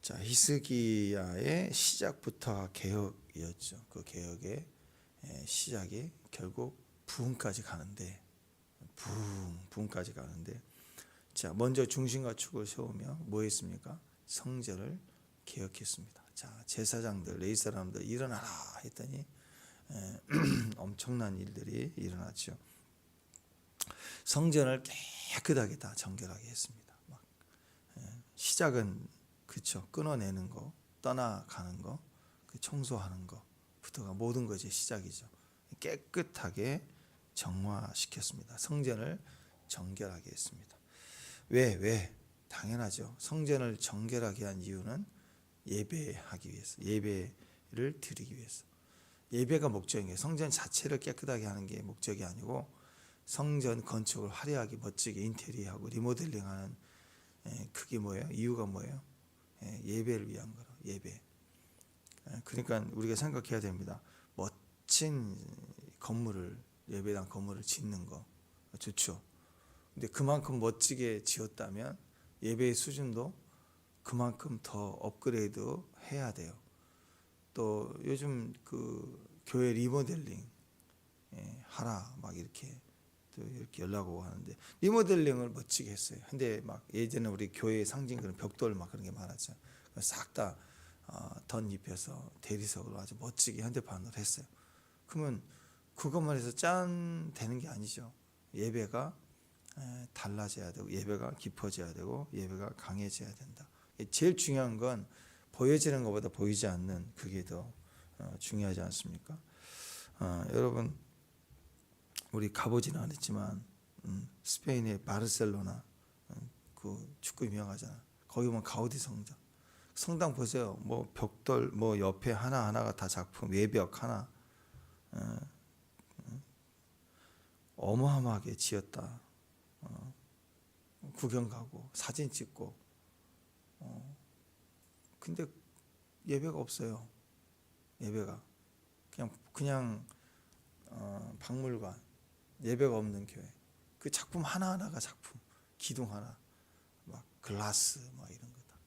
자, 히스기야의 시작부터 개혁이었죠. 그 개혁의 시작이 결국 부흥까지 가는데, 부흥까지 가는데, 자, 먼저 중심과 축을 세우며 뭐 했습니까? 성전을 개혁했습니다. 자, 제사장들, 레위 사람들 일어나라 했더니 엄청난 일들이 일어났죠. 성전을 깨끗하게 다 정결하게 했습니다. 막, 시작은 그쵸, 끊어내는 거, 떠나가는 거, 그 청소하는 거부터가 모든 것이 시작이죠. 깨끗하게 정화시켰습니다. 성전을 정결하게 했습니다. 왜? 당연하죠. 성전을 정결하게 한 이유는 예배하기 위해서, 예배를 드리기 위해서. 예배가 목적이에요. 성전 자체를 깨끗하게 하는 게 목적이 아니고 성전 건축을 화려하게 멋지게 인테리어하고 리모델링하는 그게 뭐예요? 이유가 뭐예요? 예배를 위한 거라. 예배. 그러니까 우리가 생각해야 됩니다. 멋진 건물을, 예배당 건물을 짓는 거 좋죠. 근데 그만큼 멋지게 지었다면 예배의 수준도 그만큼 더 업그레이드 해야 돼요. 또 요즘 그 교회 리모델링 하라 막 이렇게 또 이렇게 연락 오고 하는데, 리모델링을 멋지게 했어요. 근데 막 예전에 우리 교회의 상징 그런 벽돌 막 그런 게 많았죠. 싹 다 덧입혀서 대리석으로 아주 멋지게 현대판으로 했어요. 그러면 그것만 해서 짠 되는 게 아니죠. 예배가 달라져야 되고, 예배가 깊어져야 되고, 예배가 강해져야 된다. 제일 중요한 건 보여지는 것보다 보이지 않는 그게 더 중요하지 않습니까? 여러분, 우리 가보지는 않았지만 스페인의 바르셀로나 그 축구 유명하잖아. 거기 보면 가우디 성당 보세요. 뭐 벽돌 뭐 옆에 하나하나가 다 작품, 외벽 하나 어마어마하게 지었다. 구경 가고 사진 찍고, 근데 예배가 없어요. 예배가 그냥 박물관, 예배가 없는 교회. 그 작품 하나하나가 작품, 기둥 하나, 막 글라스 막 이런 거다.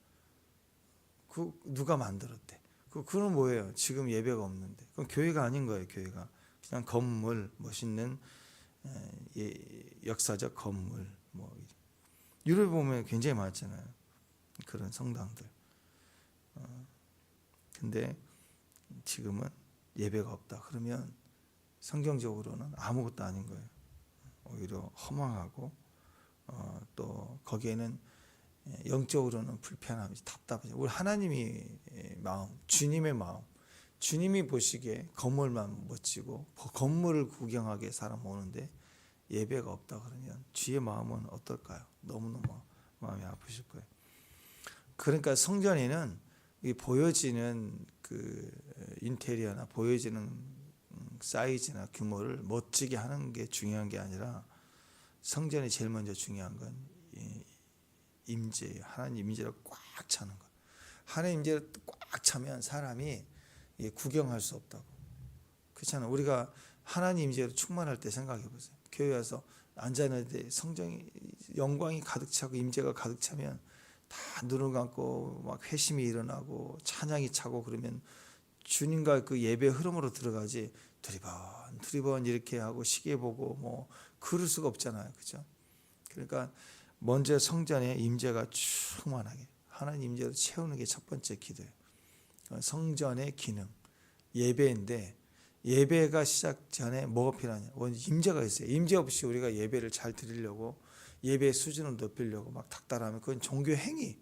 그 누가 만들었대? 그건 뭐예요? 지금 예배가 없는데. 그건 교회가 아닌 거예요. 교회가 그냥 건물, 멋있는 역사적 건물. 뭐 유럽에 보면 굉장히 많잖아요. 그런 성당들. 근데 지금은 예배가 없다. 그러면 성경적으로는 아무것도 아닌 거예요. 오히려 허망하고, 또 거기에는 영적으로는 불편함이, 답답하죠. 우리 하나님이 마음, 주님의 마음, 주님이 보시기에 건물만 멋지고 건물을 구경하게 사람 오는데 예배가 없다 그러면 주의 마음은 어떨까요? 너무너무 마음이 아프실 거예요. 그러니까 성전에는 이 보여지는 그 인테리어나 보여지는 사이즈나 규모를 멋지게 하는 게 중요한 게 아니라, 성전이 제일 먼저 중요한 건 임재예요. 하나님 임재를 꽉 차는 거. 하나님 임재를 꽉 차면 사람이 구경할 수 없다고. 그렇잖아요. 우리가 하나님 임재로 충만할 때 생각해 보세요. 교회 와서 앉아 있는데 성정이 영광이 가득 차고 임재가 가득 차면 다 눈을 감고 막 회심이 일어나고 찬양이 차고, 그러면 주님과 그 예배 흐름으로 들어가지 두리번 이렇게 하고 시계 보고 뭐 그럴 수가 없잖아요. 그렇죠? 그러니까 먼저 성전에 임재가 충만하게 하나님 임재로 채우는 게 첫 번째 기도예요. 성전의 기능, 예배인데, 예배가 시작 전에 뭐가 필요하냐? 임재가 있어요. 임재 없이 우리가 예배를 잘 드리려고, 예배의 수준을 높이려고 막 닥달하면 그건 종교 행위,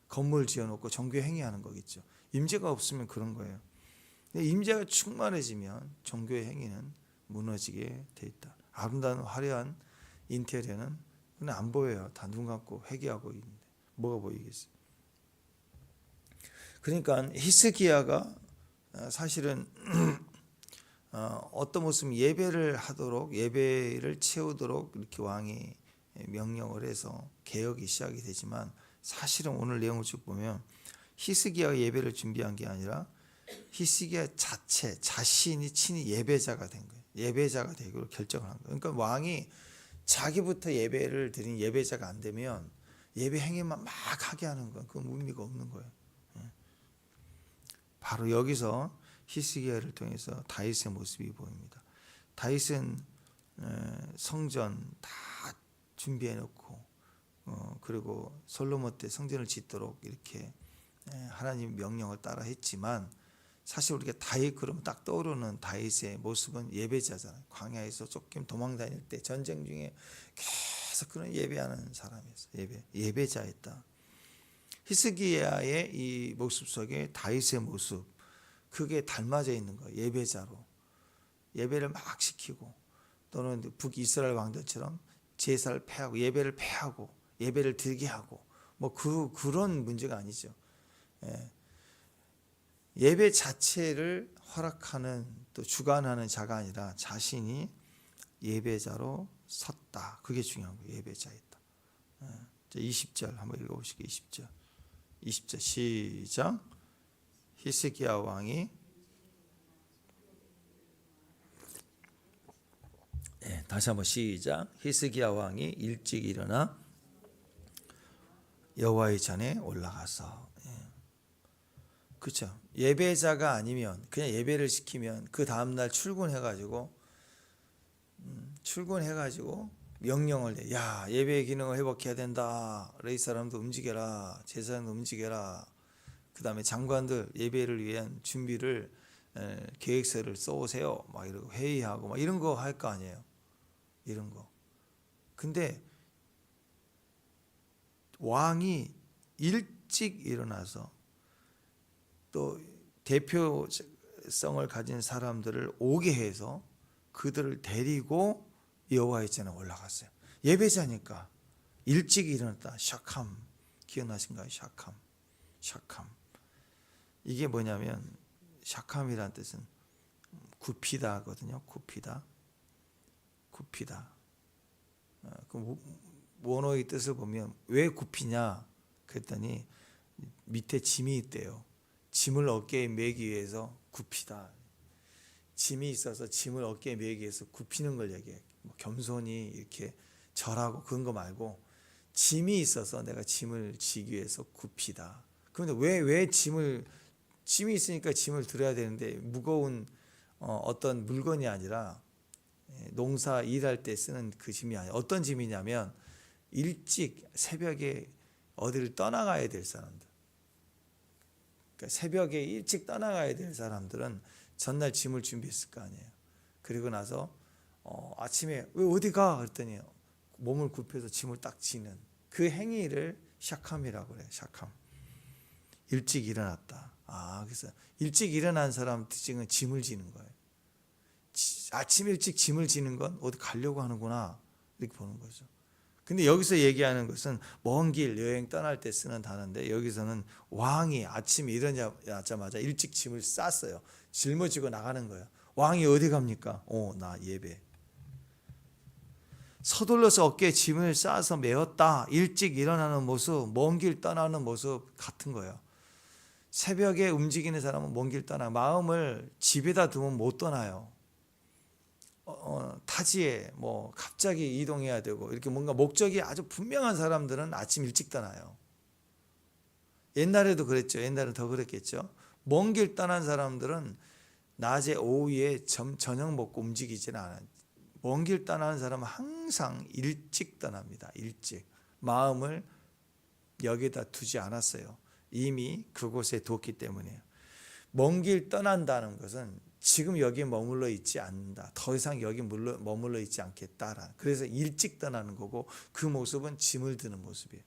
건물 지어놓고 종교 행위하는 거겠죠. 임재가 없으면 그런 거예요. 임재가 충만해지면 종교의 행위는 무너지게 돼 있다. 아름다운 화려한 인테리어는 그냥 안 보여요. 다 눈 감고 회개하고 있는데 뭐가 보이겠어요? 그러니까 히스기야가 사실은 어떤 모습, 예배를 하도록, 예배를 채우도록 이렇게 왕이 명령을 해서 개혁이 시작이 되지만, 사실은 오늘 내용을 쭉 보면 히스기야가 예배를 준비한 게 아니라 히스기야 자신이 친히 예배자가 된 거예요. 예배자가 되기로 결정을 한 거예요. 그러니까 왕이 자기부터 예배를 드린 예배자가 안 되면 예배 행위만 막 하게 하는 건 그건 의미가 없는 거예요. 바로 여기서 히스기야를 통해서 다윗의 모습이 보입니다. 다윗은 성전 다 준비해 놓고 그리고 솔로몬 때 성전을 짓도록 이렇게 하나님 명령을 따라 했지만, 사실 우리가 다윗 그러면 딱 떠오르는 다윗의 모습은 예배자잖아요. 광야에서 쫓김 도망 다닐 때 전쟁 중에 계속 그런 예배하는 사람이었어요. 예배자였다. 히스기야의 이 모습 속에 다윗의 모습, 그게 닮아져 있는 거예요. 예배자로 예배를 막 시키고, 또는 북이스라엘 왕들처럼 제사를 폐하고 예배를 폐하고 예배를 드리게 하고 뭐 그런 문제가 아니죠. 예배 자체를 허락하는 또 주관하는 자가 아니라 자신이 예배자로 섰다. 그게 중요한 거예요. 예배자였다. 20절 한번 읽어보시게. 20절 시작. 히스기야 왕이 다시 한번 시작. 히스기야 왕이 일찍 일어나 여호와의 전에 올라가서, 그렇죠. 예배자가 아니면 그냥 예배를 시키면 그 다음날 출근해가지고 명령을 내. 야, 예배의 기능을 회복해야 된다. 레위 사람도 움직여라. 제사장도 움직여라. 그 다음에 장관들 예배를 위한 준비를 계획서를 써오세요. 막 이러고 회의하고 막 이런 거 할 거 아니에요. 이런 거. 근데 왕이 일찍 일어나서 또 대표성을 가진 사람들을 오게 해서 그들을 데리고 여호와의 전에 올라갔어요. 예배자니까 일찍 일어났다. 샤캄, 기억나신가요? 샤캄. 이게 뭐냐면 샤캄이라는 뜻은 굽히다거든요. 굽히다. 그 원어의 뜻을 보면 왜 굽히냐 그랬더니 밑에 짐이 있대요. 짐을 어깨에 메기 위해서 굽히다. 짐이 있어서 짐을 어깨에 메기 위해서 굽히는 걸 얘기해. 뭐 겸손히 이렇게 절하고 그런 거 말고 짐이 있어서 내가 짐을 지기 위해서 굽히다. 그런데 왜 짐이 있으니까 짐을 들어야 되는데 무거운 어떤 물건이 아니라 농사 일할 때 쓰는 그 짐이 아니라 어떤 짐이냐면 일찍 새벽에 어디를 떠나가야 될 사람들. 그러니까 새벽에 일찍 떠나가야 될 사람들은 전날 짐을 준비했을 거 아니에요. 그리고 나서 아침에 왜 어디 가? 그랬더니 몸을 굽혀서 짐을 딱 지는 그 행위를 샤캄이라고 그래요. 샤캄. 일찍 일어났다. 그래서 일찍 일어난 사람 특징은 짐을 지는 거예요. 아침 일찍 짐을 지는 건 어디 가려고 하는구나 이렇게 보는 거죠. 근데 여기서 얘기하는 것은 먼 길 여행 떠날 때 쓰는 단어인데, 여기서는 왕이 아침에 일어나자마자 일찍 짐을 쌌어요. 짊어지고 나가는 거예요. 왕이 어디 갑니까? 나 예배. 서둘러서 어깨에 짐을 싸서 메었다. 일찍 일어나는 모습, 먼 길 떠나는 모습 같은 거예요. 새벽에 움직이는 사람은 먼 길 떠나. 마음을 집에다 두면 못 떠나요. 타지에 뭐 갑자기 이동해야 되고 이렇게 뭔가 목적이 아주 분명한 사람들은 아침 일찍 떠나요. 옛날에도 그랬죠. 옛날은 더 그랬겠죠. 먼 길 떠난 사람들은 낮에 오후에 저녁 먹고 움직이지는 않아요. 먼 길 떠나는 사람은 항상 일찍 떠납니다. 일찍. 마음을 여기다 두지 않았어요. 이미 그곳에 뒀기 때문이에요. 먼 길 떠난다는 것은 지금 여기에 머물러 있지 않는다. 더 이상 여기 머물러 있지 않겠다. 그래서 일찍 떠나는 거고, 그 모습은 짐을 드는 모습이에요.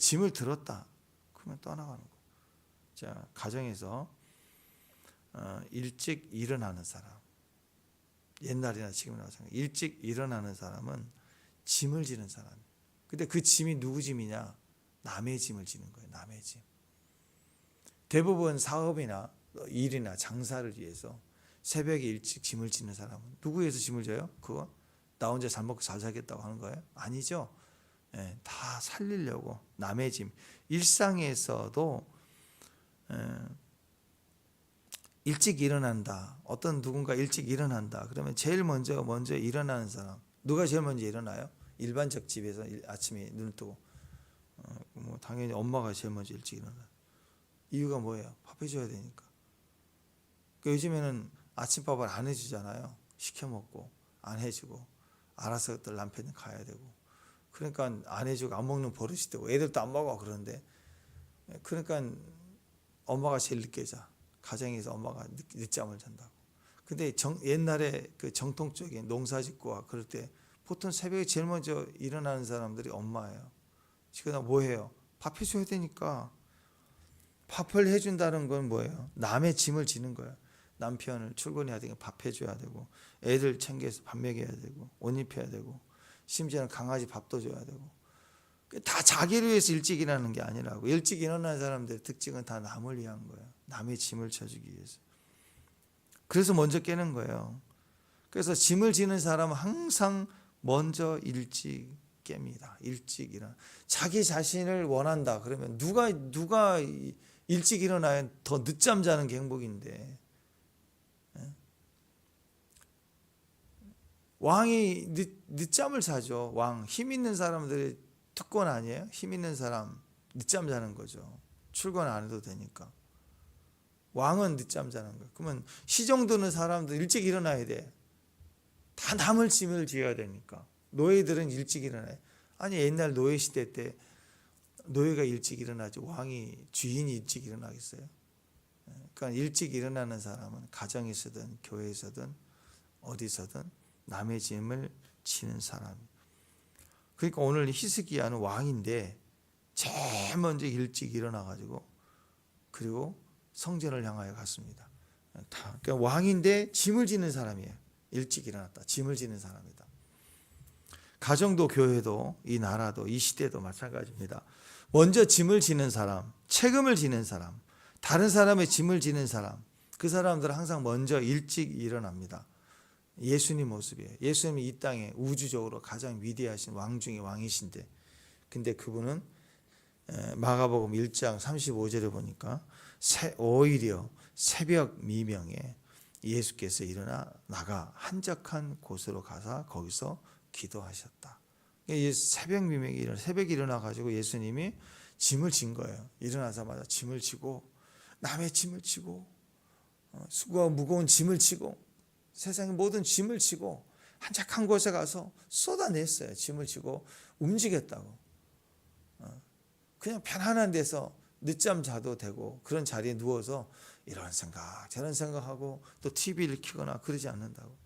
짐을 들었다. 그러면 떠나가는 거. 자, 가정에서 일찍 일어나는 사람. 옛날이나 지금이나 마찬가지. 일찍 일어나는 사람은 짐을 지는 사람이에요. 근데 그 짐이 누구 짐이냐? 남의 짐을 지는 거예요. 남의 짐. 대부분 사업이나 일이나 장사를 위해서 새벽에 일찍 짐을 지는 사람은 누구 위해서 짐을 져요? 그거 나 혼자 잘 먹고 잘 살겠다고 하는 거예요? 아니죠. 다 살리려고 남의 짐. 일상에서도 일찍 일어난다. 어떤 누군가 일찍 일어난다. 그러면 제일 먼저 일어나는 사람. 누가 제일 먼저 일어나요? 일반적 집에서 아침에 눈을 뜨고 뭐 당연히 엄마가 제일 먼저 일찍 일어나. 이유가 뭐예요? 밥 해줘야 되니까. 요즘에는 아침밥을 안 해주잖아요. 시켜 먹고 안 해주고 알아서 또 남편이 가야 되고, 그러니까 안 해주고 안 먹는 버릇이 되고 애들도 안 먹어. 그런데 그러니까 엄마가 제일 늦게 자. 가정에서 엄마가 늦잠을 잔다고. 근데 옛날에 그 정통적인 농사짓고 그럴 때 보통 새벽에 제일 먼저 일어나는 사람들이 엄마예요. 그다음 뭐 해요? 밥 해줘야 되니까. 밥을 해준다는 건 뭐예요? 남의 짐을 지는 거예요. 남편을 출근해야 되고 밥 해줘야 되고, 애들 챙겨서 밥 먹여야 되고, 옷 입혀야 되고, 심지어는 강아지 밥도 줘야 되고. 다 자기를 위해서 일찍 일어나는 게 아니라고. 일찍 일어나는 사람들의 특징은 다 남을 위한 거예요. 남의 짐을 져주기 위해서. 그래서 먼저 깨는 거예요. 그래서 짐을 지는 사람은 항상 먼저 일찍 깹니다. 일찍 일어나. 자기 자신을 원한다 그러면 누가 일찍 일어나야 더 늦잠 자는 게 행복인데. 왕이 늦잠을 자죠. 왕, 힘 있는 사람들의 특권 아니에요? 힘 있는 사람 늦잠 자는 거죠. 출근 안 해도 되니까. 왕은 늦잠 자는 거예요. 그러면 시정 드는 사람도 일찍 일어나야 돼. 다 남을 짐을 지어야 되니까. 노예들은 일찍 일어나요. 아니 옛날 노예 시대 때 노예가 일찍 일어나지 왕이, 주인이 일찍 일어나겠어요? 그러니까 일찍 일어나는 사람은 가정에서든 교회에서든 어디서든 남의 짐을 지는 사람. 그러니까 오늘 히스기야는 왕인데 제일 먼저 일찍 일어나가지고 그리고 성전을 향하여 갔습니다. 그러니까 왕인데 짐을 지는 사람이에요. 일찍 일어났다. 짐을 지는 사람이다. 가정도 교회도 이 나라도 이 시대도 마찬가지입니다. 먼저 짐을 지는 사람, 책임을 지는 사람, 다른 사람의 짐을 지는 사람, 그 사람들은 항상 먼저 일찍 일어납니다. 예수님 모습이에요. 예수님이 이 땅에 우주적으로 가장 위대하신 왕 중의 왕이신데, 근데 그분은 마가복음 1장 35절에 보니까 오히려 새벽 미명에 예수께서 일어나 나가 한적한 곳으로 가서 거기서 기도하셨다. 새벽 미명에 일어나, 새벽에 일어나 가지고 예수님이 짐을 진 거예요. 일어나자마자 짐을 지고, 남의 짐을 지고, 수고하고 무거운 짐을 지고, 세상의 모든 짐을 지고 한적한 곳에 가서 쏟아냈어요. 짐을 지고 움직였다고. 그냥 편안한 데서 늦잠 자도 되고 그런 자리에 누워서 이런 생각 저런 생각하고 또 TV를 켜거나 그러지 않는다고.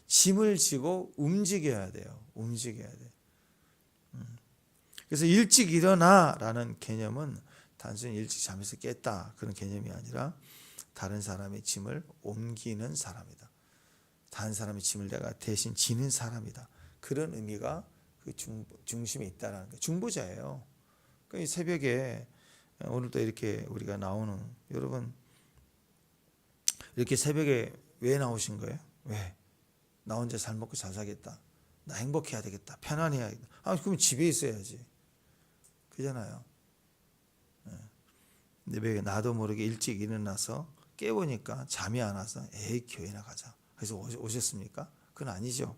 짐을 지고 움직여야 돼요. 움직여야 돼. 그래서 일찍 일어나라는 개념은 단순히 일찍 잠에서 깼다 그런 개념이 아니라 다른 사람의 짐을 옮기는 사람이다. 다른 사람의 짐을 내가 대신 지는 사람이다. 그런 의미가 그 중심에 있다라는 거예요. 중보자예요. 그러니까 이 새벽에 오늘도 이렇게 우리가 나오는, 여러분 이렇게 새벽에 왜 나오신 거예요? 왜? 나 혼자 잘 먹고 잘 살겠다. 나 행복해야 되겠다. 편안해야겠다. 그럼 집에 있어야지. 그잖아요. 근데 왜 나도 모르게 일찍 일어나서 깨보니까 잠이 안 와서 교회나 가자. 그래서 오셨습니까? 그건 아니죠.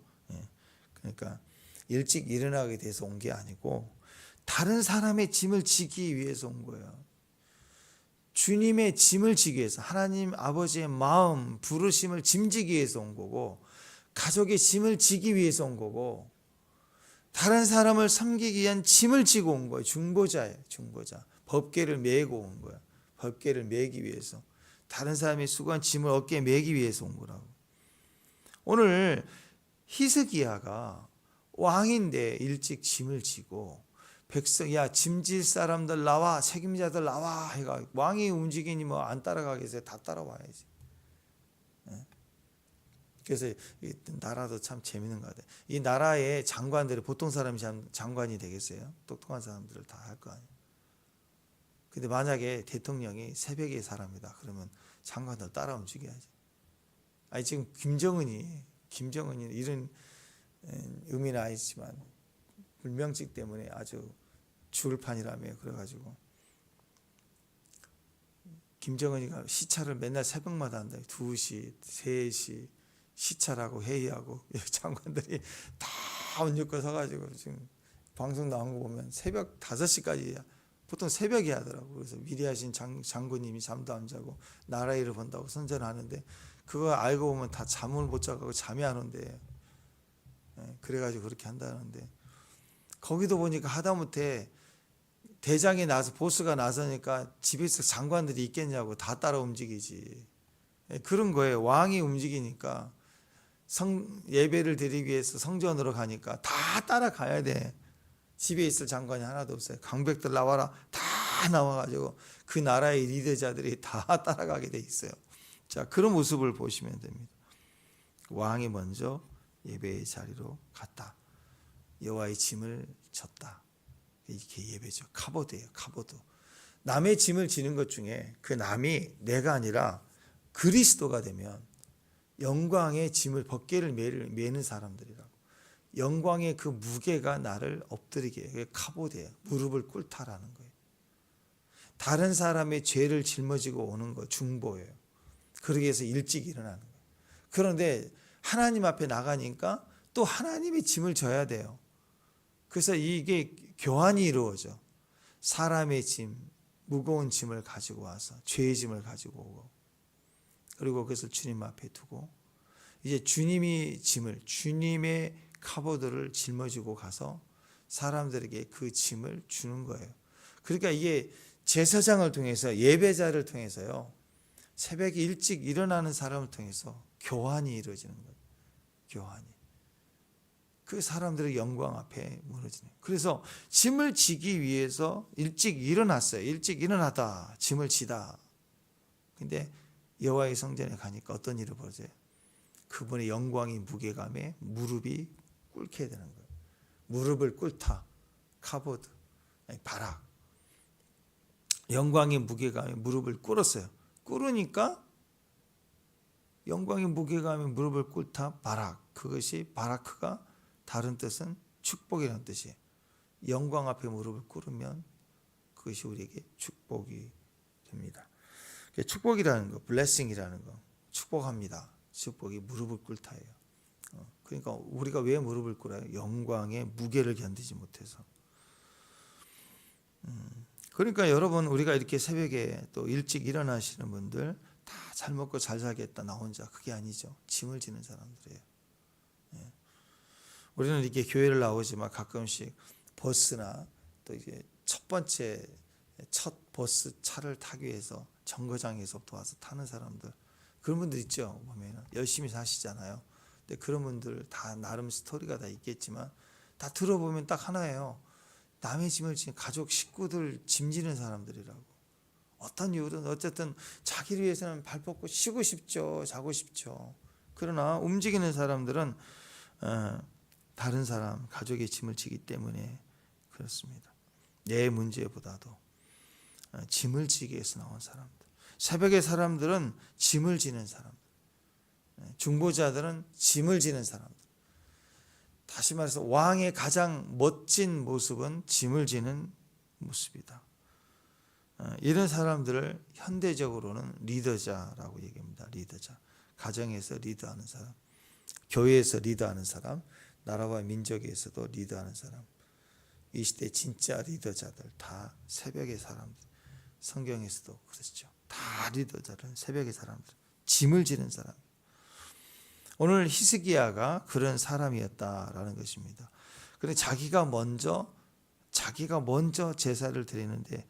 그러니까 일찍 일어나게 돼서 온 게 아니고 다른 사람의 짐을 지기 위해서 온 거예요. 주님의 짐을 지기 위해서, 하나님 아버지의 마음, 부르심을 짐지기 위해서 온 거고, 가족의 짐을 지기 위해서 온 거고, 다른 사람을 섬기기 위한 짐을 지고 온 거예요. 중보자예요. 중보자. 법궤를 메고 온 거예요. 법궤를 메기 위해서, 다른 사람의 수고한 짐을 어깨에 메기 위해서 온 거라고. 오늘 히스기야가 왕인데 일찍 짐을 지고 백성, 야 짐질 사람들 나와, 책임자들 나와 해가, 왕이 움직이니 뭐 안 따라가겠어요? 다 따라와야지. 그래서 이 나라도 참 재밌는 것 같아요. 이 나라의 장관들이 보통 사람이 장관이 되겠어요? 똑똑한 사람들을 다 할 거 아니에요. 근데 만약에 대통령이 새벽의 사람이다 그러면 장관들 따라 움직여야지. 아니 지금 김정은이 이런 의미는 아니지만 불명증 때문에 아주 죽을 판이라며. 그래가지고 김정은이가 시차를 맨날 새벽마다 한다. 2시, 3시 시차라고 회의하고 장관들이 다 옷 입고 서가지고 지금 방송 나온 거 보면 새벽 5시까지 보통 새벽에 하더라고. 그래서 위대하신 장군님이 잠도 안 자고 나라 일을 본다고 선전하는데 그거 알고 보면 다 잠을 못 자고 잠이 안 온대. 그래가지고 그렇게 한다는데 거기도 보니까 하다못해 대장이 나서 보스가 나서니까 집에서 장관들이 있겠냐고 다 따라 움직이지. 그런 거예요. 왕이 움직이니까 예배를 드리기 위해서 성전으로 가니까 다 따라가야 돼. 집에 있을 장관이 하나도 없어요. 강백들 나와라 다 나와가지고 그 나라의 리더자들이 다 따라가게 돼 있어요. 자, 그런 모습을 보시면 됩니다. 왕이 먼저 예배의 자리로 갔다. 여호와의 짐을 졌다. 이게 예배죠. 카보드예요. 카보드. 남의 짐을 지는 것 중에 그 남이 내가 아니라 그리스도가 되면 영광의 짐을 벗개를 매는 사람들이라고. 영광의 그 무게가 나를 엎드리게 해요. 그게 카보드예요. 무릎을 꿇다라는 거예요. 다른 사람의 죄를 짊어지고 오는 거 중보예요. 그러기 위해서 일찍 일어나는 거예요. 그런데 하나님 앞에 나가니까 또 하나님의 짐을 져야 돼요. 그래서 이게 교환이 이루어져. 사람의 짐, 무거운 짐을 가지고 와서 죄의 짐을 가지고 오고 그리고 그것을 주님 앞에 두고 이제 주님이 짐을 주님의 카보드를 짊어지고 가서 사람들에게 그 짐을 주는 거예요. 그러니까 이게 제사장을 통해서 예배자를 통해서요. 새벽에 일찍 일어나는 사람을 통해서 교환이 이루어지는 거예요. 교환이. 그 사람들의 영광 앞에 무너지는. 그래서 짐을 지기 위해서 일찍 일어났어요. 일찍 일어나다 짐을 지다. 근데 여호와의 성전에 가니까 어떤 일이 벌어져요? 그분의 영광의 무게감에 무릎이 꿇게 되는 거예요. 무릎을 꿇다. 카보드. 아니, 바락. 영광의 무게감에 무릎을 꿇었어요. 꿇으니까 영광의 무게감에 무릎을 꿇다. 바락. 그것이 바라크가 다른 뜻은 축복이라는 뜻이에요. 영광 앞에 무릎을 꿇으면 그것이 우리에게 축복이 됩니다. 축복이라는 거, 블레싱이라는 거, 축복합니다. 축복이 무릎을 꿇다예요. 그러니까 우리가 왜 무릎을 꿇어요? 영광의 무게를 견디지 못해서. 그러니까 여러분 우리가 이렇게 새벽에 또 일찍 일어나시는 분들 다 잘 먹고 잘 살겠다 나 혼자 그게 아니죠. 짐을 지는 사람들이에요. 우리는 이렇게 교회를 나오지만 가끔씩 버스나 또 이게 첫 버스 차를 타기 위해서 정거장에서부터 와서 타는 사람들 그런 분들 있죠. 보면 열심히 사시잖아요. 근데 그런 분들 다 나름 스토리가 다 있겠지만 다 들어보면 딱 하나예요. 남의 짐을 지는 가족 식구들 짐지는 사람들이라고. 어떤 이유든 어쨌든 자기를 위해서는 발 뻗고 쉬고 싶죠. 자고 싶죠. 그러나 움직이는 사람들은 다른 사람 가족의 짐을 지기 때문에 그렇습니다. 내 문제보다도 짐을 지기 위해서 나온 사람들. 새벽의 사람들은 짐을 지는 사람들. 중보자들은 짐을 지는 사람들. 다시 말해서 왕의 가장 멋진 모습은 짐을 지는 모습이다. 이런 사람들을 현대적으로는 리더자라고 얘기합니다. 리더자. 가정에서 리더하는 사람, 교회에서 리더하는 사람, 나라와 민족에서도 리더하는 사람. 이 시대 진짜 리더자들 다 새벽의 사람들. 성경에서도 그렇죠. 다 리더자들은 새벽의 사람들. 짐을 지는 사람. 오늘 히스기야가 그런 사람이었다라는 것입니다. 그런데 자기가 먼저 제사를 드리는데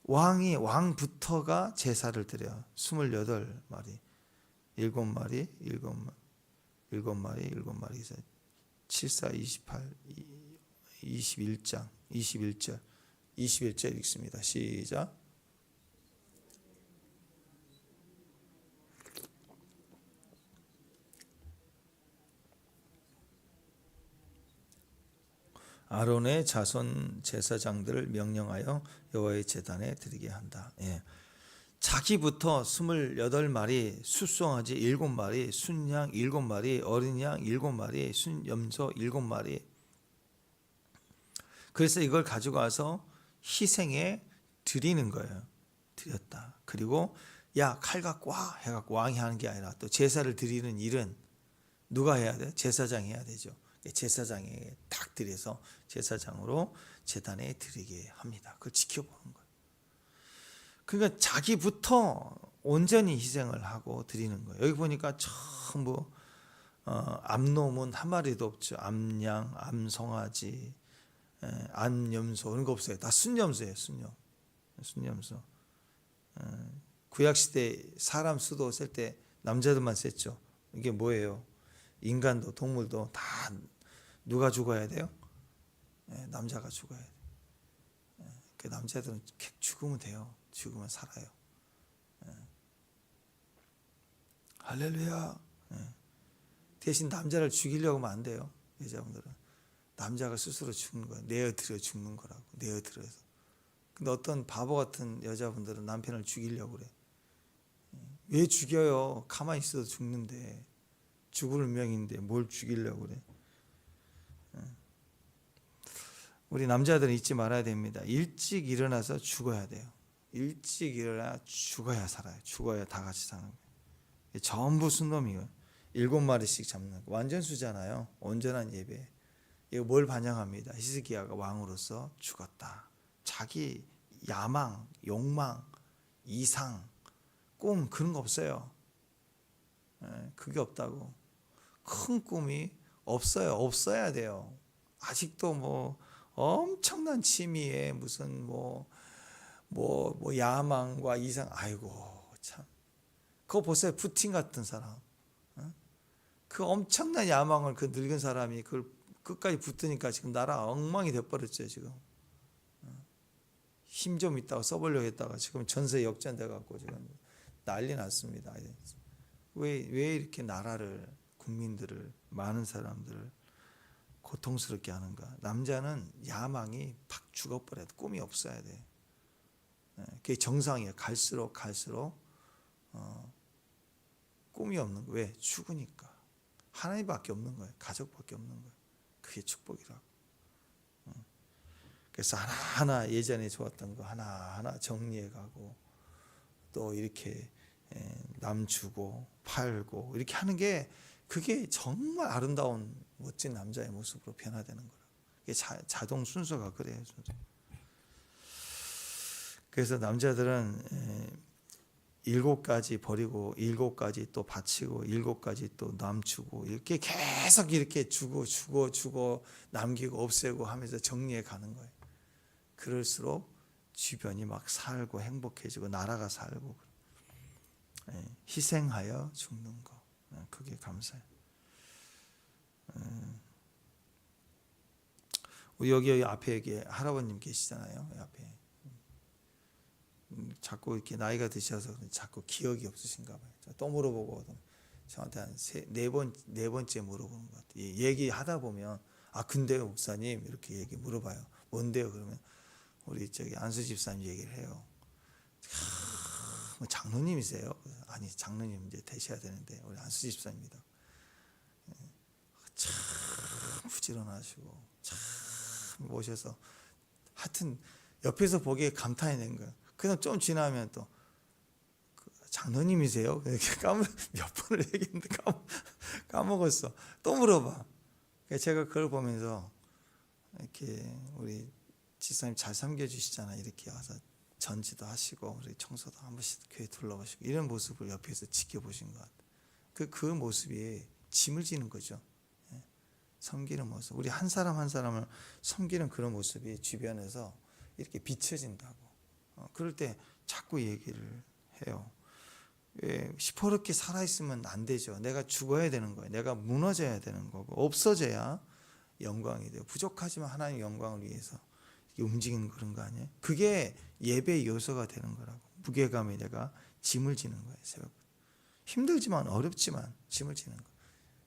왕부터가 제사를 드려요. 28마리, 7마리, 7마리, 74, 28, 21절 읽습니다. 시작. 아론의 자손 제사장들을 명령하여 여호와의 제단에 드리게 한다. 예. 자기부터 28마리, 숫송아지 7마리, 순양 7마리, 어린 양 7마리, 순염소 7마리. 그래서 이걸 가지고 와서 희생에 드리는 거예요. 드렸다. 그리고 야, 칼 갖고 와 해갖고 왕이 하는 게 아니라 또 제사를 드리는 일은 누가 해야 돼? 제사장이 해야 되죠. 제사장에게 딱 드려서 제사장으로 제단에 드리게 합니다. 그걸 지켜보는 거예요. 그러니까 자기부터 온전히 희생을 하고 드리는 거예요. 여기 보니까 전부 암놈은 한 마리도 없죠. 암양, 암송아지, 암염소 이런 거 없어요. 다 순염소예요. 순염소. 구약시대 사람 수도 셀 때 남자들만 셌죠. 이게 뭐예요? 인간도 동물도 다 누가 죽어야 돼요? 남자가 죽어야 돼요. 그 남자들은 죽으면 돼요. 죽으면 살아요. 할렐루야. 대신 남자를 죽이려고 하면 안 돼요. 여자분들은 남자가 스스로 죽는 거예요. 내어들여 죽는 거라고. 내어들여서. 근데 어떤 바보 같은 여자분들은 남편을 죽이려고 그래. 왜 죽여요? 가만히 있어도 죽는데. 죽을 운명인데 뭘 죽이려고 그래. 우리 남자들은 잊지 말아야 됩니다. 일찍 일어나서 죽어야 돼요. 일찍 일어나 죽어야 살아요. 죽어야 다 같이 사는 거예요. 전부 순놈이에요. 7마리씩 잡는 거. 완전수잖아요. 온전한 예배. 이거 뭘 반영합니다. 히스기야가 왕으로서 죽었다. 자기 야망, 욕망, 이상, 꿈 그런 거 없어요. 그게 없다고. 큰 꿈이 없어요. 없어야 돼요. 아직도 뭐 엄청난 취미에 무슨 뭐 야망과 이상, 아이고 참. 그거 보세요. 푸틴 같은 사람. 그 엄청난 야망을 그 늙은 사람이 그걸 끝까지 붙으니까 지금 나라 엉망이 돼버렸죠. 지금 힘 좀 있다가 써보려고 했다가 지금 전세 역전돼 갖고 지금 난리 났습니다. 왜 이렇게 나라를, 국민들을, 많은 사람들을 고통스럽게 하는가? 남자는 야망이 팍 죽어버려도 꿈이 없어야 돼. 그게 정상이에요. 갈수록 꿈이 없는 거예요. 왜? 죽으니까. 하나님밖에 없는 거예요. 가족밖에 없는 거예요. 그게 축복이라고. 그래서 하나하나 예전에 좋았던 거 하나하나 정리해 가고 또 이렇게 남 주고 팔고 이렇게 하는 게 그게 정말 아름다운 멋진 남자의 모습으로 변화되는 거라고. 이게 자동 순서가 그래요. 순서. 그래서 남자들은 7가지 버리고 7가지 또 바치고 7가지 또 남주고 이렇게 계속 이렇게 주고 남기고 없애고 하면서 정리해 가는 거예요. 그럴수록 주변이 막 살고 행복해지고 나라가 살고 희생하여 죽는 거 그게 감사해요. 우리 여기 앞에 할아버님 계시잖아요. 앞에 자꾸 이렇게 나이가 드셔서 자꾸 기억이 없으신가 봐요. 또 물어보고 저한테 한 네 번째 물어보는 것 같아요. 얘기하다 보면 근데요 목사님 이렇게 물어봐요. 뭔데요? 그러면 우리 안수 집사님 얘기를 해요. 뭐 장로님이세요? 아니 장로님 이제 되셔야 되는데 우리 안수 집사입니다. 참 부지런하시고 참 모셔서 하여튼 옆에서 보기에 감탄이 거예요. 그냥 좀 지나면 또 장로님이세요? 이렇게 몇 번을 얘기했는데 까먹었어. 또 물어봐. 제가 그걸 보면서 이렇게 우리 집사님 잘 섬겨주시잖아요. 이렇게 와서 전지도 하시고 우리 청소도 한 번씩 교회 둘러보시고 이런 모습을 옆에서 지켜보신 것 같아요. 그 모습이 짐을 지는 거죠. 섬기는 모습. 우리 한 사람 한 사람을 섬기는 그런 모습이 주변에서 이렇게 비춰진다고. 그럴 때 자꾸 얘기를 해요. 왜 시퍼렇게 살아있으면 안 되죠. 내가 죽어야 되는 거예요. 내가 무너져야 되는 거고 없어져야 영광이 돼요. 부족하지만 하나님의 영광을 위해서 움직이는 그런 거 아니에요? 그게 예배의 요소가 되는 거라고. 무게감에 내가 짐을 지는 거예요. 새벽 힘들지만 어렵지만 짐을 지는 거.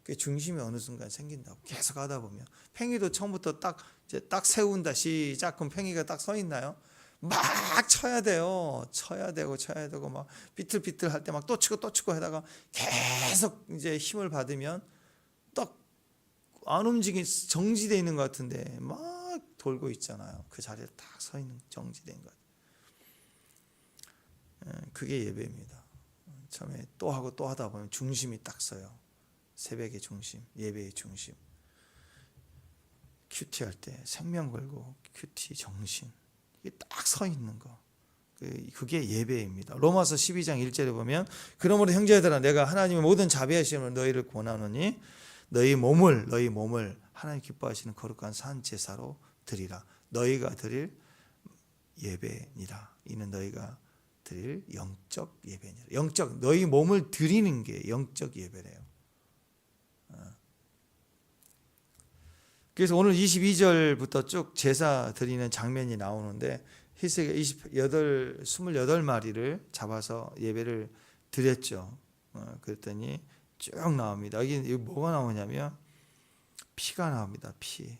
그 중심이 어느 순간 생긴다고. 계속 하다 보면 팽이도 처음부터 딱 세운다 시작 그럼 팽이가 딱 서 있나요? 막 쳐야 돼요. 쳐야 되고 막 비틀비틀 할 때 막 또 치고 하다가 계속 이제 힘을 받으면 딱 안 정지되어 있는 것 같은데 막 돌고 있잖아요. 그 자리에 딱 서 있는 정지된 것. 그게 예배입니다. 처음에 또 하고 또 하다 보면 중심이 딱 서요. 새벽의 중심, 예배의 중심. 큐티 할 때 생명 걸고 큐티 정신 이게 딱 서 있는 거. 그게 예배입니다. 로마서 12장 1절에 보면 그러므로 형제들아 내가 하나님의 모든 자비하심을 너희를 권하노니 너희 몸을 하나님 기뻐하시는 거룩한 산 제사로 드리라. 너희가 드릴 예배니라. 이는 너희가 드릴 영적 예배니라. 영적 너희 몸을 드리는 게 영적 예배래요. 그래서 오늘 22절부터 쭉 제사 드리는 장면이 나오는데 히스기야 28마리를 잡아서 예배를 드렸죠. 그랬더니 쭉 나옵니다. 여기 뭐가 나오냐면 피가 나옵니다. 피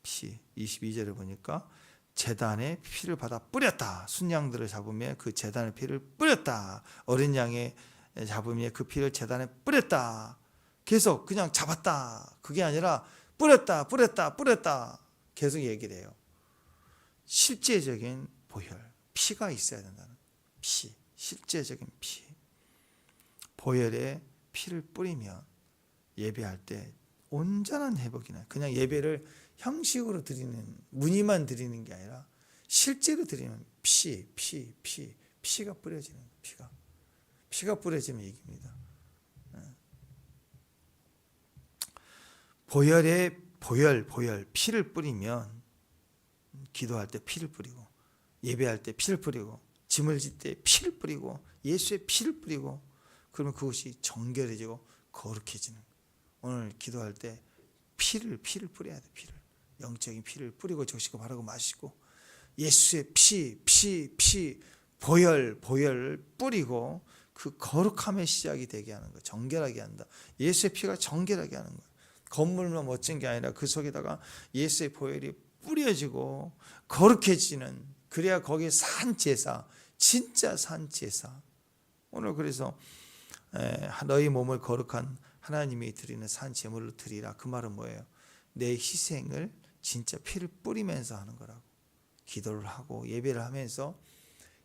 22절에 보니까 제단에 피를 받아 뿌렸다. 순양들을 잡으며 그 제단의 피를 뿌렸다. 어린 양의 잡으며 그 피를 제단에 뿌렸다. 계속 그냥 잡았다. 그게 아니라 뿌렸다. 계속 얘기를 해요. 실제적인 보혈, 피가 있어야 된다는 피, 실제적인 피. 보혈에 피를 뿌리면 예배할 때 온전한 회복이 나요. 그냥 예배를 형식으로 드리는, 무늬만 드리는 게 아니라 실제로 드리는 피가 뿌려지는 거예요. 피가 뿌려지면 이깁니다. 보혈에 보혈 피를 뿌리면 기도할 때 피를 뿌리고 예배할 때 피를 뿌리고 짐을 질 때 피를 뿌리고 예수의 피를 뿌리고 그러면 그것이 정결해지고 거룩해지는 거예요. 오늘 기도할 때 피를 뿌려야 돼. 영적인 피를 뿌리고 적시고 바르고 마시고 예수의 피 보혈을 뿌리고 그 거룩함의 시작이 되게 하는 거예요. 정결하게 한다. 예수의 피가 정결하게 하는 거예요. 건물만 멋진 게 아니라 그 속에다가 예수의 보혈이 뿌려지고 거룩해지는, 그래야 거기에 산 제사, 진짜 산 제사. 오늘 그래서 너희 몸을 거룩한 하나님이 드리는 산 제물로 드리라. 그 말은 뭐예요? 내 희생을 진짜 피를 뿌리면서 하는 거라고. 기도를 하고 예배를 하면서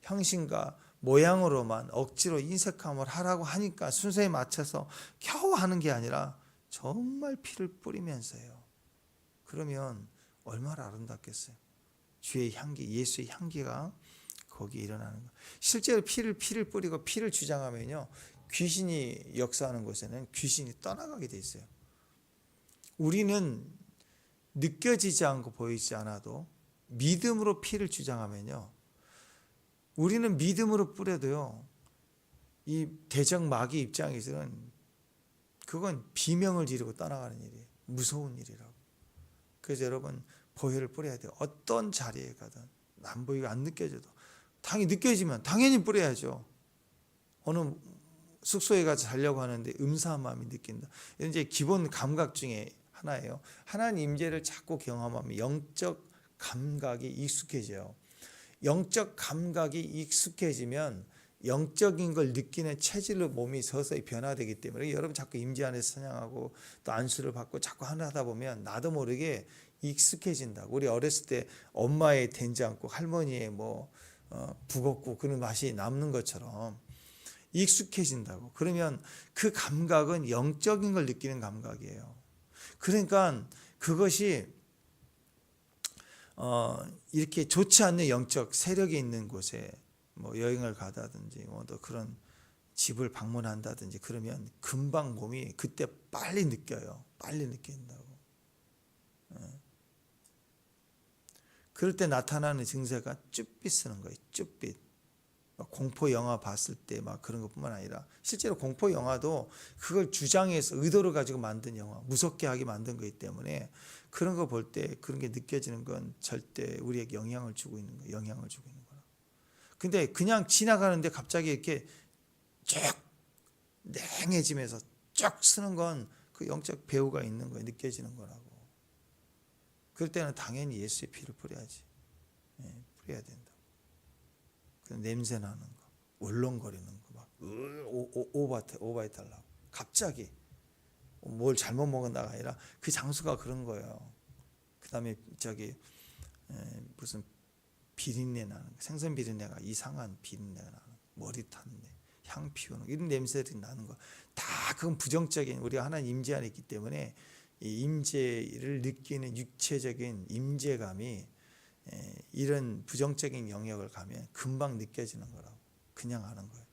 형신과 모양으로만 억지로 인색함을 하라고 하니까 순서에 맞춰서 겨우 하는 게 아니라 정말 피를 뿌리면서요. 그러면 얼마나 아름답겠어요. 주의 향기, 예수의 향기가 거기에 일어나는 거예요. 실제로 피를 뿌리고 피를 주장하면요, 귀신이 역사하는 곳에는 귀신이 떠나가게 돼 있어요. 우리는 느껴지지 않고 보이지 않아도 믿음으로 피를 주장하면요, 우리는 믿음으로 뿌려도요, 이 대적 마귀 입장에서는 그건 비명을 지르고 떠나가는 일이에요. 무서운 일이라고. 그래서 여러분 보혈을 뿌려야 돼요. 어떤 자리에 가든 안 보이고 안 느껴져도 당연히 느껴지면 당연히 뿌려야죠. 어느 숙소에 가서 자려고 하는데 음사한 마음이 느낀다. 이런 이제 기본 감각 중에 하나예요. 하나님 임재를 자꾸 경험하면 영적 감각이 익숙해져요. 영적 감각이 익숙해지면 영적인 걸 느끼는 체질로 몸이 서서히 변화되기 때문에 여러분 자꾸 임재 안에서 찬양하고 또 안수를 받고 자꾸 하다 보면 나도 모르게 익숙해진다고. 우리 어렸을 때 엄마의 된장국, 할머니의 북엇국 그런 맛이 남는 것처럼 익숙해진다고. 그러면 그 감각은 영적인 걸 느끼는 감각이에요. 그러니까 그것이 이렇게 좋지 않는 영적 세력이 있는 곳에 여행을 가다든지 또 그런 집을 방문한다든지 그러면 금방 몸이 그때 빨리 느껴요. 빨리 느낀다고. 그럴 때 나타나는 증세가 쭈삣 쓰는 거예요. 쭈삣. 공포 영화 봤을 때 막 그런 것뿐만 아니라 실제로 공포 영화도 그걸 주장해서 의도를 가지고 만든 영화, 무섭게 하게 만든 거기 때문에 그런 거 볼 때 그런 게 느껴지는 건 절대 우리에게 영향을 주고 있는 거예요. 영향을 주고 있는 거라. 근데 그냥 지나가는데 갑자기 이렇게 쭉 냉해지면서 쭉 쓰는 건 그 영적 배후가 있는 거예요. 느껴지는 거라고. 그럴 때는 당연히 예수의 피를 뿌려야지. 뿌려야 된다. 그 냄새 나는 거, 울렁거리는 거, 막 오바이트 하려고 갑자기 뭘 잘못 먹었다가 아니라 그 장소가 그런 거예요. 그다음에 무슨 비린내 나는 거, 생선 비린내가 이상한 비린내가 나는 거, 머리 타는 내, 향 피우는 거, 이런 냄새들이 나는 거 다 그건 부정적인 우리가 하나님 임재 안에 있기 때문에 이 임재를 느끼는 육체적인 임재감이 이런 부정적인 영역을 가면 금방 느껴지는 거라고. 그냥 아는 거예요.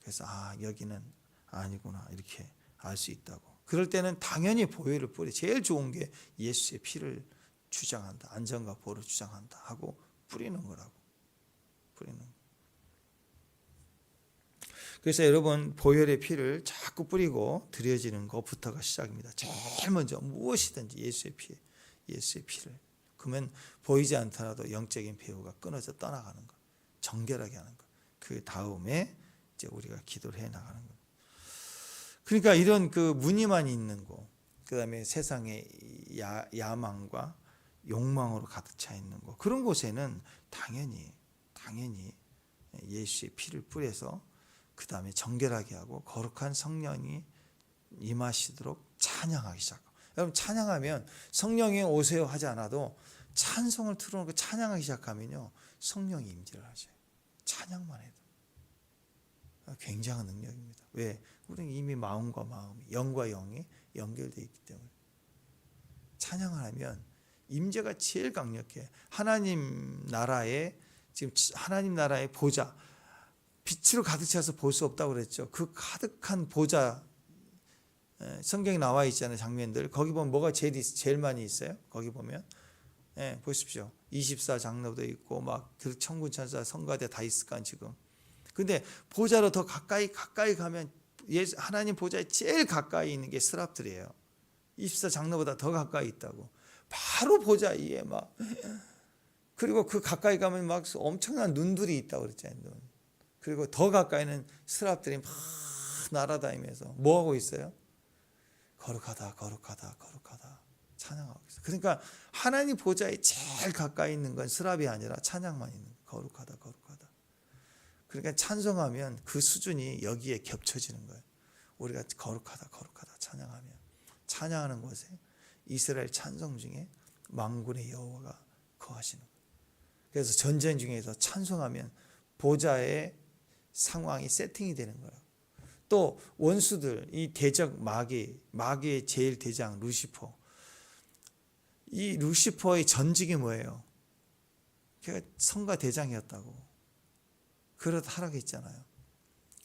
그래서 여기는 아니구나 이렇게 알 수 있다고. 그럴 때는 당연히 보혈을 뿌려. 제일 좋은 게 예수의 피를 주장한다. 안전과 보호를 주장한다 하고 뿌리는 거라고. 뿌리는 거. 그래서 여러분 보혈의 피를 자꾸 뿌리고 드려지는 것부터가 시작입니다. 제일 먼저 무엇이든지 예수의 피를. 그러면 보이지 않더라도 영적인 배후가 끊어져 떠나가는 것, 정결하게 하는 것. 그 다음에 이제 우리가 기도를 해 나가는 것. 그러니까 이런 그 무늬만 있는 곳, 그다음에 세상의 야망과 욕망으로 가득 차 있는 곳, 그런 곳에는 당연히 예수의 피를 뿌려서 그 다음에 정결하게 하고 거룩한 성령이 임하시도록 찬양하기 시작하고. 여러분 찬양하면 성령이 오세요 하지 않아도 찬송을 틀어놓고 찬양하기 시작하면요 성령이 임재를 하셔요. 찬양만 해도 굉장한 능력입니다. 왜? 우리는 이미 마음과 마음이, 영과 영이 연결되어 있기 때문에. 찬양을 하면 임재가 제일 강력해. 하나님 나라의 보좌, 빛으로 가득 차서 볼 수 없다고 그랬죠. 그 가득한 보좌, 성경에 나와 있잖아요. 장면들. 거기 보면 뭐가 제일 많이 있어요? 거기 보면 보십시오. 24장로도 있고 막 그 천군 천사 성가대 다 있을 거 지금. 근데 보좌로 더 가까이 가면 하나님 보좌에 제일 가까이 있는 게 스랍들이에요. 24장로보다 더 가까이 있다고. 바로 보좌 위에 막. 그리고 그 가까이 가면 막 엄청난 눈들이 있다고 그랬잖아요. 눈. 그리고 더 가까이는 스랍들이 막 날아다니면서 뭐 하고 있어요? 거룩하다 찬양하고 있어요. 그러니까 하나님 보좌에 제일 가까이 있는 건 스랍이 아니라 찬양만 있는 거예요. 거룩하다. 그러니까 찬송하면 그 수준이 여기에 겹쳐지는 거예요. 우리가 거룩하다 찬양하는 곳에 이스라엘 찬송 중에 만군의 여호와가 거하시는 거예요. 그래서 전쟁 중에서 찬송하면 보좌의 상황이 세팅이 되는 거예요. 또 원수들, 이 대적 마귀의 제일 대장 루시퍼. 이 루시퍼의 전직이 뭐예요? 걔가 성가 대장이었다고. 그러다 타락했잖아요.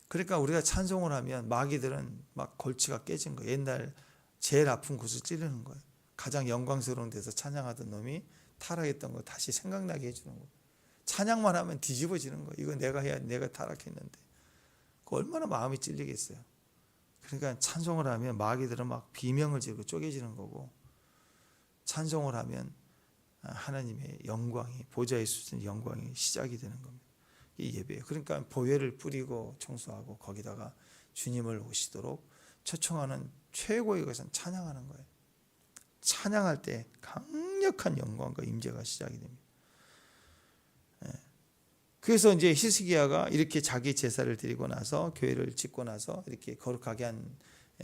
그러니까 우리가 찬송을 하면 마귀들은 막 골치가 깨진 거예요. 옛날 제일 아픈 곳을 찌르는 거예요. 가장 영광스러운 데서 찬양하던 놈이 타락했던 거 다시 생각나게 해주는 거예요. 찬양만 하면 뒤집어지는 거예요. 이거 내가 타락했는데. 얼마나 마음이 찔리겠어요. 그러니까 찬송을 하면 마귀들은 막 비명을 지르고 쪼개지는 거고, 찬송을 하면 하나님의 영광이, 보좌에 있으신 영광이 시작이 되는 겁니다. 이 예배예요. 그러니까 보혈을 뿌리고 청소하고 거기다가 주님을 오시도록 초청하는 최고의 것은 찬양하는 거예요. 찬양할 때 강력한 영광과 임재가 시작이 됩니다. 그래서 이제 히스기야가 이렇게 자기 제사를 드리고 나서 교회를 짓고 나서 이렇게 거룩하게 한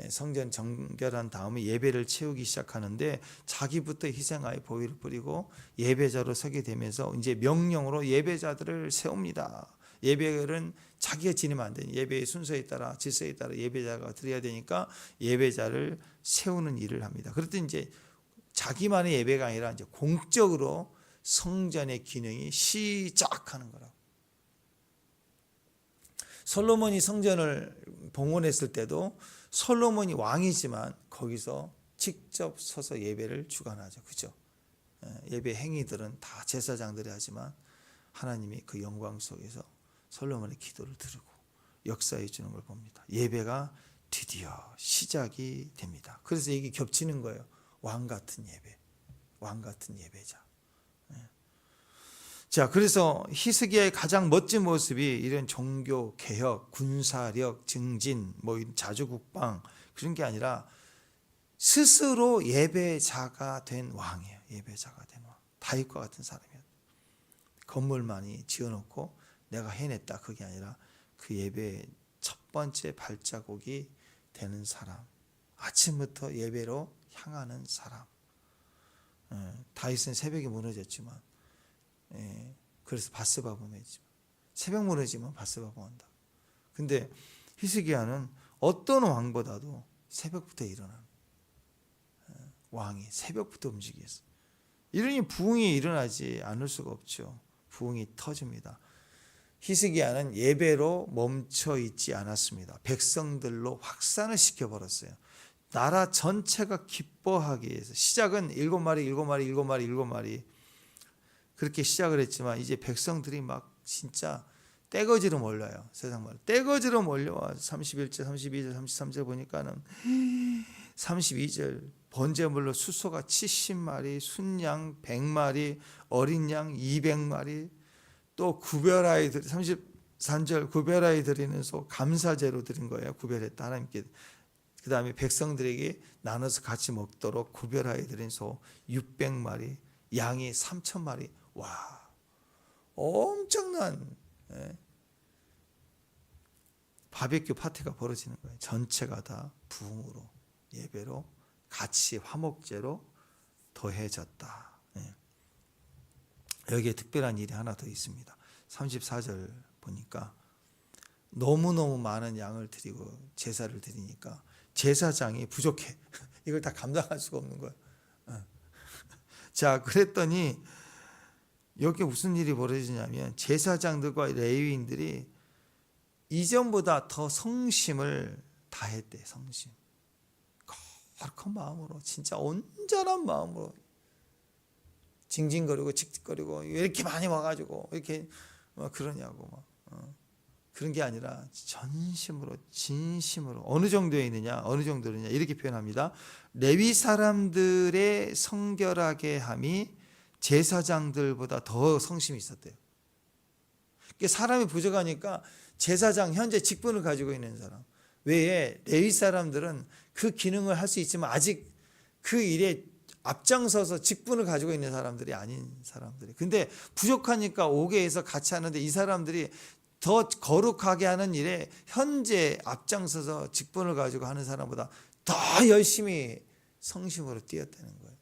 성전 정결한 다음에 예배를 채우기 시작하는데 자기부터 희생하여 보혈을 뿌리고 예배자로 서게 되면서 이제 명령으로 예배자들을 세웁니다. 예배는 자기가 지내면 안 되니 예배의 순서에 따라 질서에 따라 예배자가 드려야 되니까 예배자를 세우는 일을 합니다. 그랬더니 이제 자기만의 예배가 아니라 이제 공적으로 성전의 기능이 시작하는 거라고. 솔로몬이 성전을 봉헌했을 때도 솔로몬이 왕이지만 거기서 직접 서서 예배를 주관하죠. 그죠? 예배 행위들은 다 제사장들이 하지만 하나님이 그 영광 속에서 솔로몬의 기도를 들으고 역사해 주는 걸 봅니다. 예배가 드디어 시작이 됩니다. 그래서 이게 겹치는 거예요. 왕 같은 예배, 왕 같은 예배자. 자, 그래서 히스기야의 가장 멋진 모습이 이런 종교 개혁, 군사력 증진, 뭐 자주국방 그런 게 아니라 스스로 예배자가 된 왕이에요. 예배자가 된 왕. 다윗과 같은 사람이에요. 건물 많이 지어놓고 내가 해냈다 그게 아니라 그 예배의 첫 번째 발자국이 되는 사람. 아침부터 예배로 향하는 사람. 다윗은 새벽에 무너졌지만 그래서 바스바 범했지만 새벽 무너지면 바스바 범한다. 근데 히스기야는 어떤 왕보다도 새벽부터 일어나는 왕이 새벽부터 움직였어요. 이러니 부흥이 일어나지 않을 수가 없죠. 부흥이 터집니다. 히스기야는 예배로 멈춰 있지 않았습니다. 백성들로 확산을 시켜버렸어요. 나라 전체가 기뻐하기 위해서. 시작은 7마리 그렇게 시작을 했지만 이제 백성들이 막 진짜 떼거지로 몰려요. 세상 말로 떼거지로 몰려와. 31절, 32절, 33절 보니까는 32절 번제물로 숫소가 70마리, 순양 100마리, 어린 양 200마리, 또 구별하여 33절 구별하여 드리는 소 감사제로 드린 거예요. 구별했다 하나님께. 그 다음에 백성들에게 나눠서 같이 먹도록 구별하여 드린 소 600마리, 양이 3,000마리. 와, 엄청난 바베큐 파티가 벌어지는 거예요. 전체가 다 부흥으로, 예배로, 같이 화목제로 더해졌다. 여기에 특별한 일이 하나 더 있습니다. 34절 보니까 너무너무 많은 양을 드리고 제사를 드리니까 제사장이 부족해. 이걸 다 감당할 수가 없는 거예요. 자, 그랬더니 여기 무슨 일이 벌어지냐면 제사장들과 레위인들이 이전보다 더 성심을 다했대. 성심. 거룩한 마음으로, 진짜 온전한 마음으로 징징거리고 칙칙거리고 왜 이렇게 많이 와가지고 이렇게 그러냐고 그런 게 아니라 전심으로 진심으로. 어느 정도에 있느냐, 어느 정도느냐 이렇게 표현합니다. 레위 사람들의 성결하게 함이 제사장들보다 더 성심이 있었대요. 사람이 부족하니까 제사장, 현재 직분을 가지고 있는 사람 외에 레위 사람들은 그 기능을 할 수 있지만 아직 그 일에 앞장서서 직분을 가지고 있는 사람들이 아닌 사람들이. 근데 부족하니까 5개에서 같이 하는데 이 사람들이 더 거룩하게 하는 일에 현재 앞장서서 직분을 가지고 하는 사람보다 더 열심히 성심으로 뛰었다는 거예요.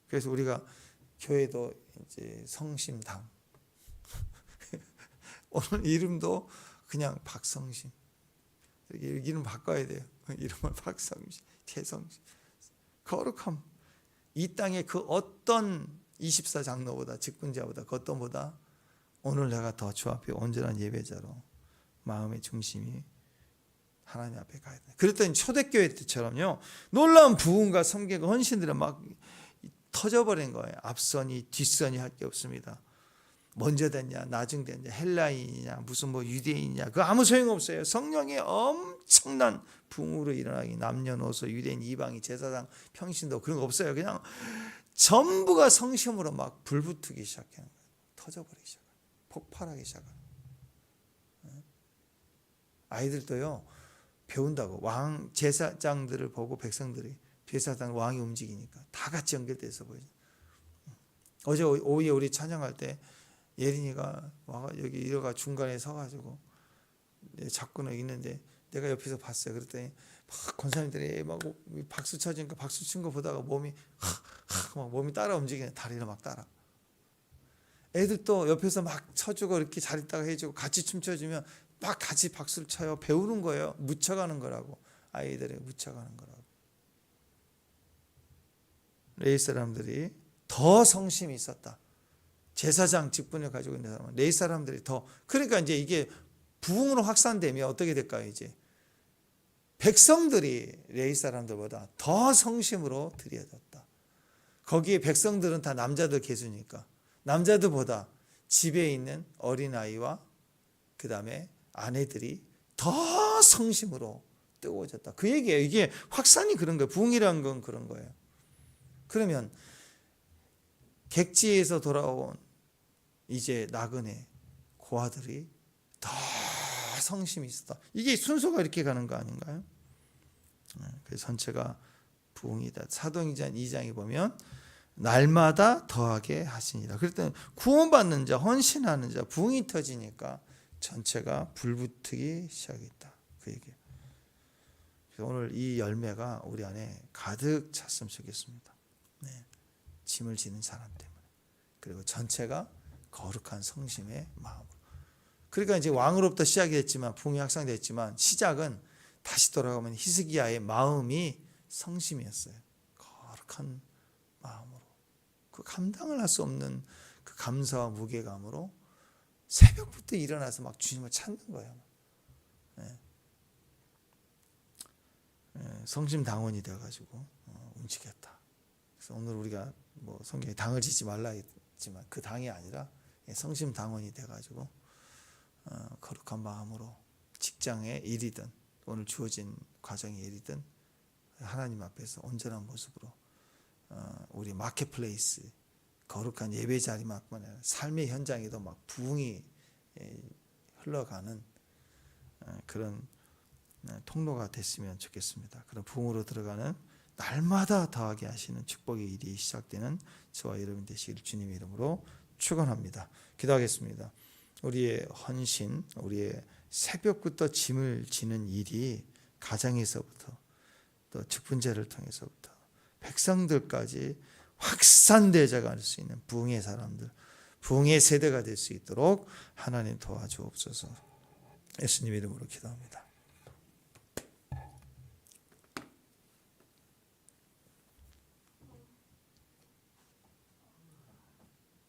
그래서 우리가 교회도 이제 성심당 오늘 이름도 그냥 박성심. 이름 바꿔야 돼요. 이름을 박성심, 최성심. 거룩함. 이 땅의 그 어떤 24장로보다, 직분자보다, 그 어떤 보다 오늘 내가 더 주 앞에 온전한 예배자로 마음의 중심이 하나님 앞에 가야 돼. 그랬더니 초대교회 때처럼요, 놀라운 부흥과 섬기고 헌신들이 막 터져버린 거예요. 앞선이 뒷선이 할 게 없습니다. 먼저 됐냐, 나중 됐냐, 헬라인이냐, 무슨 유대인이냐, 그거 아무 소용없어요. 성령의 엄청난 부흥으로 일어나기, 남녀노소, 유대인, 이방인, 제사장, 평신도 그런 거 없어요. 그냥 전부가 성심으로 막 불붙기 시작하는 거예요. 터져버리기 시작해요. 폭발하기 시작해요. 아이들도요, 배운다고. 왕, 제사장들을 보고 백성들이, 제사장 왕이 움직이니까 다 같이 연결돼서 보이죠. 어제 오후에 우리 찬양할 때 예린이가 여기 이러가 중간에 서가지고 자꾸는 있는데 내가 옆에서 봤어요. 그랬더니 막 권사님들이 막 박수 쳐주니까 박수 친 거 보다가 몸이 막 몸이 따라 움직이네. 다리를 막 따라. 애들 또 옆에서 막 쳐주고 이렇게 잘 있다가 해주고 같이 춤춰주면 막 같이 박수를 쳐요. 배우는 거예요. 묻혀가는 거라고. 아이들이 묻혀가는 거라고. 레위 사람들이 더 성심이 있었다. 제사장 직분을 가지고 있는 사람은 레위 사람들이 더. 그러니까 이제 이게 부흥으로 확산되면 어떻게 될까요? 이제 백성들이 레위 사람들보다 더 성심으로 드려졌다. 거기에 백성들은 다 남자들 계수니까 남자들보다 집에 있는 어린아이와 그 다음에 아내들이 더 성심으로 뜨거워졌다. 그 얘기예요. 이게 확산이 그런 거예요. 부흥이라는 건 그런 거예요. 그러면 객지에서 돌아온 이제 나그네 고아들이 더 성심이 있었다. 이게 순서가 이렇게 가는 거 아닌가요? 그래서 전체가 부흥이다. 사도행전 2장에 보면 날마다 더하게 하시니라. 그랬더니 구원받는 자, 헌신하는 자, 부흥이 터지니까 전체가 불붙기 시작했다. 그 얘기예요. 그래서 오늘 이 열매가 우리 안에 가득 찼으면 좋겠습니다. 네. 짐을 지는 사람 때문에. 그리고 전체가 거룩한 성심의 마음으로. 그러니까 이제 왕으로부터 시작이 됐지만 부흥이 확산됐지만 시작은 다시 돌아가면 히스기야의 마음이 성심이었어요. 거룩한 마음으로, 그 감당을 할 수 없는 그 감사와 무게감으로 새벽부터 일어나서 막 주님을 찾는 거예요. 성심당원이 되어가지고 움직였다. 그래서 오늘 우리가 뭐 성경에 당을 짓지 말라 했지만 그 당이 아니라 성심당원이 돼가지고 거룩한 마음으로 직장의 일이든 오늘 주어진 과정의 일이든 하나님 앞에서 온전한 모습으로 우리 마켓플레이스 거룩한 예배 자리만뿐 아니라 삶의 현장에도 막 부흥이 흘러가는 그런 통로가 됐으면 좋겠습니다. 그런 부흥으로 들어가는 날마다 더하게 하시는 축복의 일이 시작되는 저와 여러분 되시길 주님의 이름으로 축원합니다. 기도하겠습니다. 우리의 헌신, 우리의 새벽부터 짐을 지는 일이 가정에서부터 또 직분제를 통해서부터 백성들까지 확산되어져 갈 수 있는 부흥의 사람들, 부흥의 세대가 될 수 있도록 하나님 도와주옵소서. 예수님 이름으로 기도합니다.